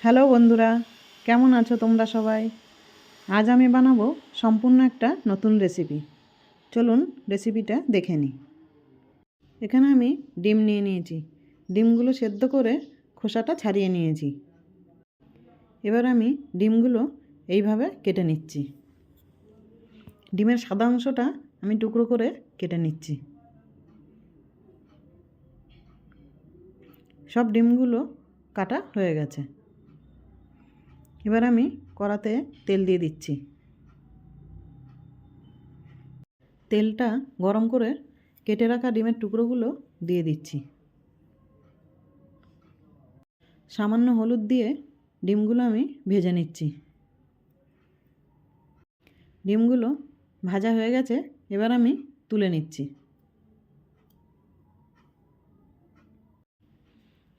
Hello বন্ধুরা, কেমন আছো তোমরা সবাই? আজ আমি বানাবো সম্পূর্ণ একটা নতুন রেসিপি। চলুন রেসিপিটা দেখে নিই। এখানে আমি ডিম নিয়ে নিয়েছি। ডিমগুলো সেদ্ধ করে খোসাটা ছাড়িয়ে নিয়েছি। এবার আমি ডিমগুলো এইভাবে কেটে নিচ্ছি। ডিমের সাদা অংশটা আমি টুকরো করে কেটে নিচ্ছি। সব ডিমগুলো কাটা হয়ে গেছে। এবার আমি কড়াতে তেল দিয়ে দিচ্ছি। তেলটা গরম করে কেটে রাখা ডিমের টুকরোগুলো দিয়ে দিচ্ছি। সামান্য হলুদ দিয়ে ডিমগুলো আমি ভেজে নিচ্ছি। ডিমগুলো ভাজা হয়ে গেছে, এবার আমি তুলে নিচ্ছি।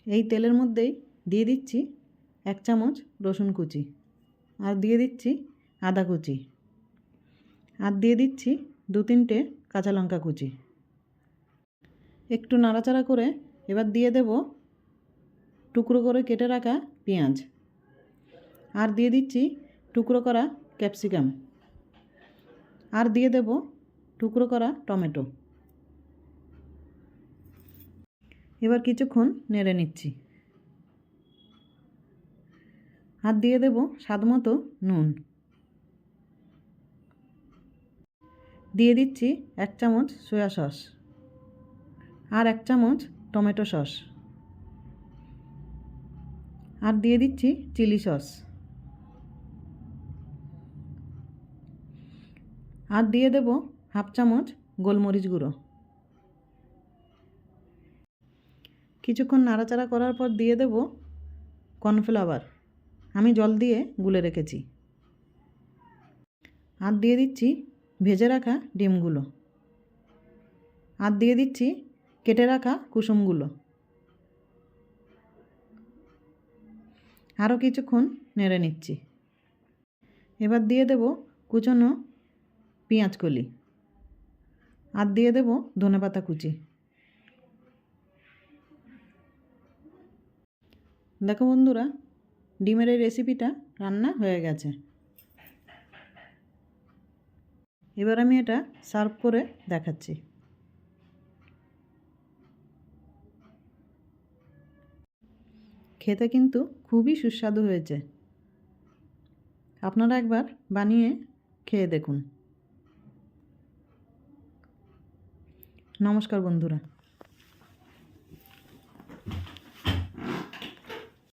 এই তেলের মধ্যেই দিয়ে দিচ্ছি 1 চামচ রসুন কুচি, আর দিয়ে দিচ্ছি আদা কুচি, আর দিয়ে দিচ্ছি 2-3টে কাঁচা লঙ্কা কুচি। একটু নাড়াচাড়া করে এবার দিয়ে দেব টুকরো করে কেটে রাখা পেঁয়াজ, আর দিয়ে দিচ্ছি টুকরো করা ক্যাপসিকাম, আর দিয়ে দেব টুকরো করা টমেটো। এবার কিছুক্ষণ নেড়ে নিচ্ছি। আর দিয়ে দেব স্বাদমতো নুন। দিয়ে দিচ্ছি 1 চামচ সয়া সস, আর 1 চামচ টমেটো সস, আর দিয়ে দিচ্ছি চিলি সস, আর দিয়ে দেব 1/2 চামচ গোলমরিচ গুঁড়ো। কিছুক্ষণ নাড়াচাড়া করার পর দিয়ে দেব কর্নফ্লাওয়ার, আমি জল দিয়ে গুলে রেখেছি, আর দিয়ে দিচ্ছি ভেজে রাখা ডিমগুলো, আর দিয়ে দিচ্ছি কেটে রাখা কুসুমগুলো। আরও কিছুক্ষণ নেড়ে নিচ্ছি। এবার দিয়ে দেব কুচনো পেঁয়াজ কলি, আর দিয়ে দেব ধনেপাতা কুচি। দেখো বন্ধুরা, ডিমের এই রেসিপিটা রান্না হয়ে গেছে। এবার আমি এটা সার্ভ করে দেখাচ্ছি। খেতে কিন্তু খুবই সুস্বাদু হয়েছে। আপনারা একবার বানিয়ে খেয়ে দেখুন। নমস্কার বন্ধুরা।